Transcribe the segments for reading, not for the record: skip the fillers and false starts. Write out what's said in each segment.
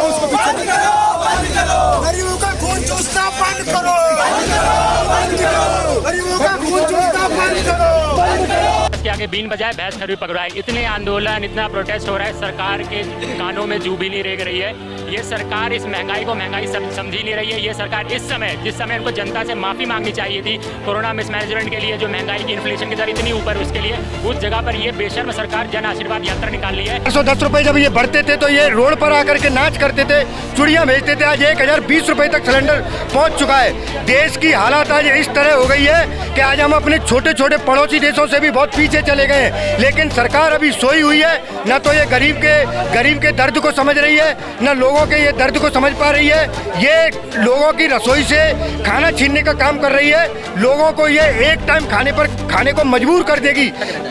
उसको गरीबों का खून चूसना बंद करो, गरीबों का खून चूसना बंद करो। के आगे बीन बजाए भैंस खड़ी पकड़ाए। इतने आंदोलन, इतना प्रोटेस्ट हो रहा है, सरकार के कानों में जू भी नहीं रह रही है। ये सरकार इस महंगाई को महंगाई समझी नहीं रही है। ये सरकार इस समय, जिस समय इनको जनता से माफी मांगनी चाहिए थी कोरोना मिसमैनेजमेंट के लिए, जो महंगाई की इन्फ्लेशन की दर इतनी ऊपर, उसके लिए उस जगह पर ये बेशर्म सरकार जन आशीर्वाद यात्रा निकाल ली है। 110 रुपए जब ये बढ़ते थे तो ये रोड पर आकर के नाच करते थे, चूड़ियां भेजते थे। आज 1020 रुपए तक सिलेंडर पहुंच चुका है। देश की हालत आज इस तरह हो गई है कि आज हम अपने छोटे छोटे पड़ोसी देशों से भी बहुत पीछे चले गए हैं। लेकिन सरकार अभी सोई हुई है, न तो ये गरीब के दर्द को समझ रही है, न लोगों के ये दर्द को समझ पा रही है। ये लोगों की रसोई से खाना छीनने का काम कर रही है। लोगों को ये एक टाइम खाने को मजबूर कर देगी।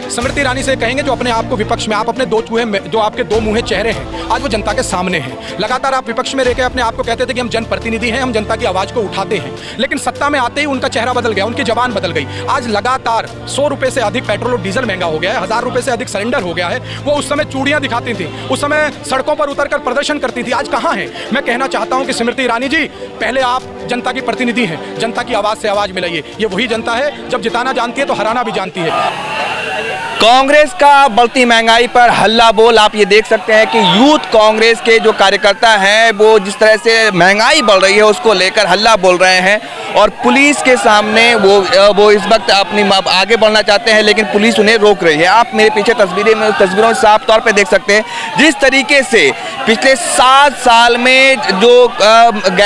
स्मृति ईरानी से कहेंगे जो अपने आप को विपक्ष में, आप अपने जो आपके दो मुँहे चेहरे हैं, आज वो जनता के सामने हैं। लगातार आप विपक्ष में रहकर अपने आप को कहते थे कि हम जनप्रतिनिधि हैं, हम जनता की आवाज को उठाते हैं, लेकिन सत्ता में आते ही उनका चेहरा बदल गया, उनकी जबान बदल गई। आज लगातार 100 रुपए से अधिक पेट्रोल और डीजल महंगा हो गया है, 1000 रुपए से अधिक सिलेंडर हो गया है। वो उस समय चूड़ियां दिखाती थी, उस समय सड़कों पर उतरकर प्रदर्शन करती थी, आज कहां है? मैं कहना चाहता हूं कि स्मृति ईरानी जी, पहले आप जनता की प्रतिनिधि हैं, जनता की आवाज से आवाज मिलाइए। ये वही जनता है, जब जिताना जानती है तो हराना भी जानती है। कांग्रेस का बढ़ती महंगाई पर हल्ला बोल आप ये देख सकते हैं कि यूथ कांग्रेस के जो कार्यकर्ता हैं वो जिस तरह से महंगाई बढ़ रही है उसको लेकर हल्ला बोल रहे हैं, और पुलिस के सामने वो इस वक्त अपनी आगे बढ़ना चाहते हैं, लेकिन पुलिस उन्हें रोक रही है। आप मेरे पीछे तस्वीरों में साफ तौर पे देख सकते हैं जिस तरीके से पिछले 7 साल में जो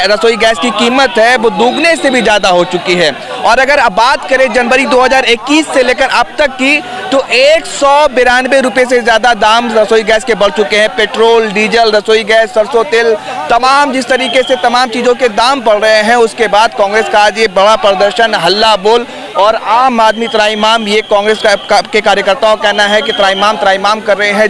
रसोई गैस की कीमत है वो दुगने से भी ज़्यादा हो चुकी है। और अगर अब बात करें जनवरी 2021 से लेकर अब तक की, तो 192 रुपये से ज़्यादा दाम रसोई गैस के बढ़ चुके हैं। पेट्रोल, डीजल, रसोई गैस, सरसों तेल, तमाम जिस तरीके से तमाम चीज़ों के दाम बढ़ रहे हैं, उसके बाद कांग्रेस का आज ये बड़ा प्रदर्शन, हल्ला बोल, और आम आदमी त्राईमाम, ये कांग्रेस के कार्यकर्ताओं का कहना है कि त्राईमाम कर रहे हैं।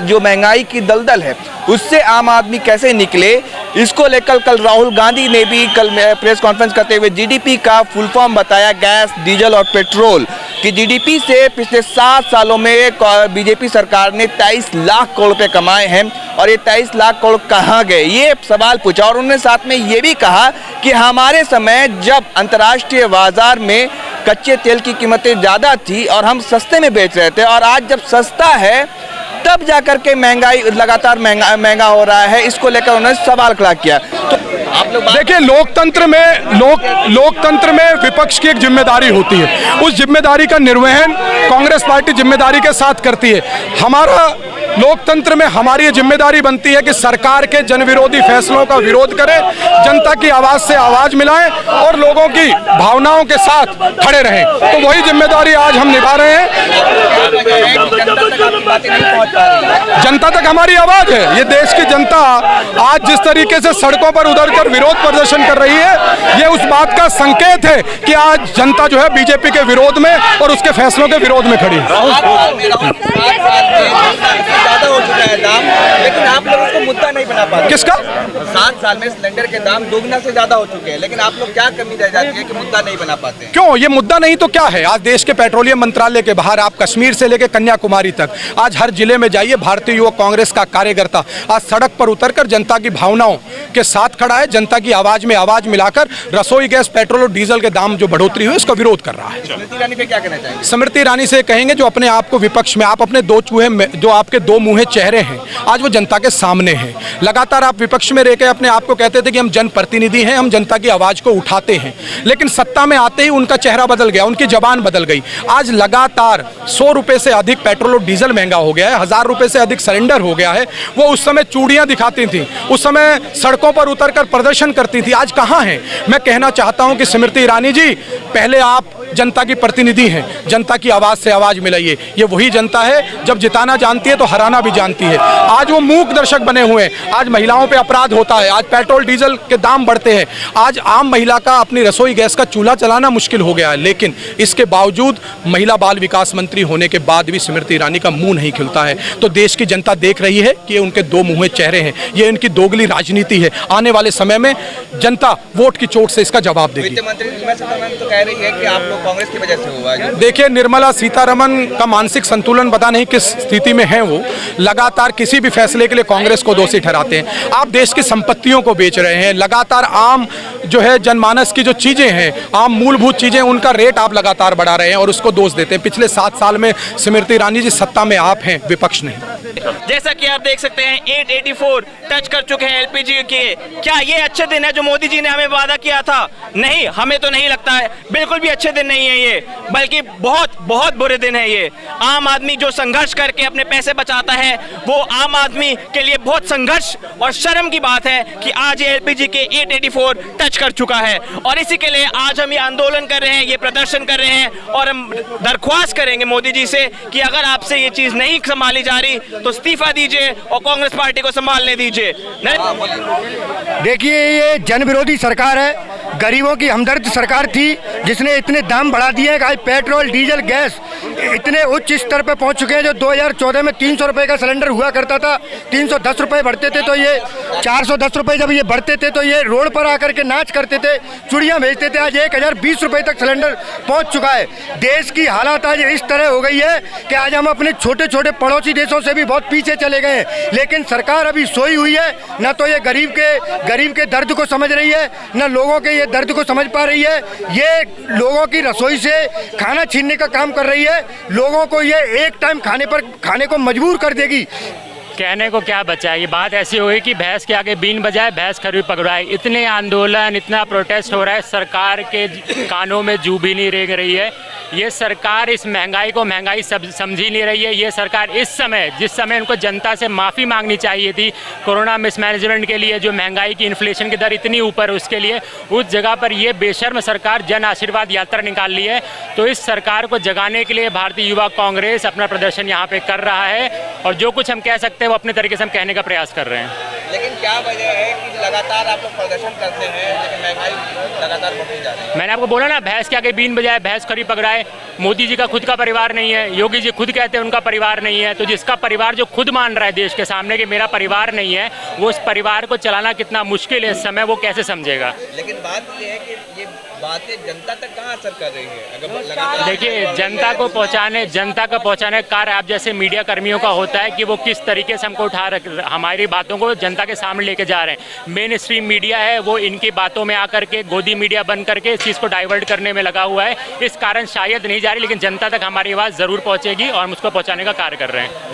जो महंगाई की दलदल है उससे आम आदमी कैसे निकले, इसको लेकर कल राहुल गांधी ने भी कल प्रेस कॉन्फ्रेंस करते हुए जीडीपी का फुल फॉर्म बताया। गैस, डीजल और पेट्रोल की जीडीपी से पिछले 7 सालों में बीजेपी सरकार ने 23 लाख करोड़ रुपए कमाए हैं, और ये 23 लाख करोड़ कहाँ गए, ये सवाल पूछा। और उन्होंने साथ में ये भी कहा कि हमारे समय जब अंतर्राष्ट्रीय बाजार में कच्चे तेल की कीमतें ज़्यादा थी और हम सस्ते में बेच रहे थे, और आज जब सस्ता है तब जाकर के महंगाई लगातार महंगा हो रहा है। इसको लेकर उन्होंने सवाल खड़ा किया। तो आप लोग देखिए, लोकतंत्र में विपक्ष की एक जिम्मेदारी होती है, उस जिम्मेदारी का निर्वहन कांग्रेस पार्टी जिम्मेदारी के साथ करती है। हमारा लोकतंत्र में हमारी ये जिम्मेदारी बनती है कि सरकार के जनविरोधी फैसलों का विरोध करें, जनता की आवाज से आवाज मिलाएं और लोगों की भावनाओं के साथ खड़े रहें। तो वही जिम्मेदारी आज हम निभा रहे हैं। जनता तक हमारी आवाज है। ये देश की जनता आज जिस तरीके से सड़कों पर उतरकर विरोध प्रदर्शन कर रही है, ये उस बात का संकेत है कि आज जनता जो है बीजेपी के विरोध में और उसके फैसलों के विरोध में खड़ी है। ज्यादा हो चुका है दाम, लेकिन आप लोग उसको मुद्दा नहीं बना पाते। किसका? 7 साल में सिलेंडर के दाम दोगुना से ज्यादा हो चुके हैं, लेकिन आप लोग क्या कमी रह जाती है कि मुद्दा नहीं बना पाते? क्यों? ये मुद्दा नहीं तो क्या है? आज देश के पेट्रोलियम मंत्रालय के बाहर आप कश्मीर से लेकर कन्याकुमारी तक आज हर जिले में जाइए, भारतीय युवक कांग्रेस का कार्यकर्ता आज सड़क पर उतरकर जनता की भावनाओं के साथ खड़ा है, जनता की आवाज में आवाज मिलाकर रसोई गैस, पेट्रोल और डीजल के दाम जो बढ़ोतरी हुई उसका विरोध कर रहा है। स्मृति ईरानी पे क्या कहना चाहिए? स्मृति ईरानी से कहेंगे जो अपने आप को विपक्ष में, आप अपने जो आपके दो मुँहे चेहरे हैं, आज वो जनता के सामने हैं। लगातार आप विपक्ष में रहकर अपने आप को कहते थे कि हम जनप्रतिनिधि हैं, हम जनता की आवाज को उठाते हैं, लेकिन सत्ता में आते ही उनका चेहरा बदल गया, उनकी जबान बदल गई। आज लगातार 100 रुपए से अधिक पेट्रोल और डीजल महंगा हो गया है, 1000 रुपए से अधिक सिलेंडर हो गया है। वो उस समय चूड़ियां दिखाती थी, उस समय सड़कों पर उतरकर प्रदर्शन करती थी, आज कहां है? मैं कहना चाहता हूं कि स्मृति ईरानी जी, पहले आप जनता की प्रतिनिधि हैं, जनता की आवाज से आवाज मिलाइए। ये वही जनता है, जब जिताना जानती है तो हराना भी जानती है। आज वो मूक दर्शक बने हुए हैं। आज महिलाओं पे अपराध होता है, आज पेट्रोल डीजल के दाम बढ़ते हैं, आज आम महिला का अपनी रसोई गैस का चूल्हा चलाना मुश्किल हो गया है। लेकिन इसके बावजूद महिला बाल विकास मंत्री होने के बाद भी स्मृति ईरानी का मुंह नहीं खिलता है। तो देश की जनता देख रही है कि ये उनके दो मुँहे चेहरे हैं, ये इनकी दोगली राजनीति है। आने वाले समय में जनता वोट की चोट से इसका जवाब देगी। वित्त मंत्री निर्मला सीतारमण तो कह रही है कि आप लोग कांग्रेस की वजह से हुआ है। देखिए, निर्मला सीतारमण का मानसिक संतुलन पता नहीं किस स्थिति में है वो, लगातार किसी भी फैसले के लिए कांग्रेस को दोषी ठहराते हैं। आप देश की संपत्तियों को बेच रहे हैं, लगातार आम जो है जनमानस की जो चीज़ें हैं, आम मूलभूत चीज़ें, उनका रेट आप लगातार बढ़ा रहे हैं और उसको दोष देते हैं। पिछले 7 साल में स्मृति ईरानी जी सत्ता में आप हैं, विपक्ष नहीं। जैसा कि आप देख सकते हैं 884 टच कर चुके हैं एलपीजी के। क्या ये अच्छे दिन है जो मोदी जी ने हमें वादा किया था? नहीं, हमें तो नहीं लगता है, बिल्कुल भी अच्छे दिन नहीं है ये, बल्कि बहुत बहुत बुरे दिन है ये। आम आदमी जो संघर्ष करके अपने पैसे बचाता है, वो आम आदमी के लिए बहुत संघर्ष और शर्म की बात है कि आज ये एलपीजी के 884 टच कर चुका है। और इसी के लिए आज हम ये आंदोलन कर रहे हैं, ये प्रदर्शन कर रहे हैं और हम दरख्वास्त करेंगे मोदी जी से कि अगर आपसे ये चीज़ नहीं संभाली जा रही तो इस्तीफा दीजिए और कांग्रेस पार्टी को संभालने दीजिए। देखिए, ये जन विरोधी सरकार है, गरीबों की हमदर्द सरकार थी, जिसने इतने दाम बढ़ा दिए कि आज पेट्रोल, डीजल, गैस इतने उच्च स्तर पर पहुंच चुके हैं। जो 2014 में 300 रुपये का सिलेंडर हुआ करता था, 310 रुपये बढ़ते थे, तो ये 410 रुपये जब ये बढ़ते थे तो ये रोड पर आकर के नाच करते थे, चूड़ियाँ भेजते थे। आज 1020 रुपये तक सिलेंडर पहुंच चुका है। देश की हालत आज इस तरह हो गई है कि आज हम अपने छोटे छोटे पड़ोसी देशों से भी बहुत पीछे चले गए हैं। लेकिन सरकार अभी सोई हुई है, न तो ये गरीब के दर्द को समझ रही है, न लोगों के ये दर्द को समझ पा रही है। ये लोगों की रसोई से खाना छीनने का काम कर रही है। लोगों को ये एक टाइम खाने को मजबूर कर देगी। कहने को क्या बचा है, ये बात ऐसी हो गई कि भैंस के आगे बीन बजाए, भैंस खरी पकड़ाए। इतने आंदोलन, इतना प्रोटेस्ट हो रहा है, सरकार के कानों में जू भी नहीं रेंग रही है। ये सरकार इस महंगाई को महंगाई समझी नहीं रही है। ये सरकार इस समय, जिस समय उनको जनता से माफ़ी मांगनी चाहिए थी कोरोना मिसमैनेजमेंट के लिए, जो महंगाई की इन्फ्लेशन की दर इतनी ऊपर, उसके लिए उस जगह पर ये बेशर्म सरकार जन आशीर्वाद यात्रा निकाल ली है। तो इस सरकार को जगाने के लिए भारतीय युवा कांग्रेस अपना प्रदर्शन यहाँ पे कर रहा है और जो कुछ हम कह सकते हैं वो अपने तरीके से हम कहने का प्रयास कर रहे हैं। लेकिन क्या वजह है कि लगातार आप लोग प्रदर्शन करते हैं लेकिन महंगाई लगातार बढ़ती जा रही है? मैंने आपको बोला ना, भैंस के आगे बीन बजाए, भैंस खरी पकड़ाए। मोदी जी का खुद का परिवार नहीं है, योगी जी खुद कहते हैं उनका परिवार नहीं है। तो जिसका परिवार जो खुद मान रहा है देश के सामने कि मेरा परिवार नहीं है, वो उस परिवार को चलाना कितना मुश्किल है इस समय, वो कैसे समझेगा? लेकिन बात ये है कि ये बातें जनता तक कहाँ असर कर रही है? अगर देखिए, जनता को पहुंचाने का कार्य आप जैसे मीडिया कर्मियों का होता है कि वो किस तरीके से हमको हमारी बातों को जनता के सामने लेके जा रहे हैं। मेन स्ट्रीम मीडिया है वो इनकी बातों में आकर के गोदी मीडिया बन करके इस चीज़ को डाइवर्ट करने में लगा हुआ है। इस कारण शायद नहीं जा रही, लेकिन जनता तक हमारी आवाज़ ज़रूर पहुँचेगी और हम उसको पहुँचाने का कार्य कर रहे हैं।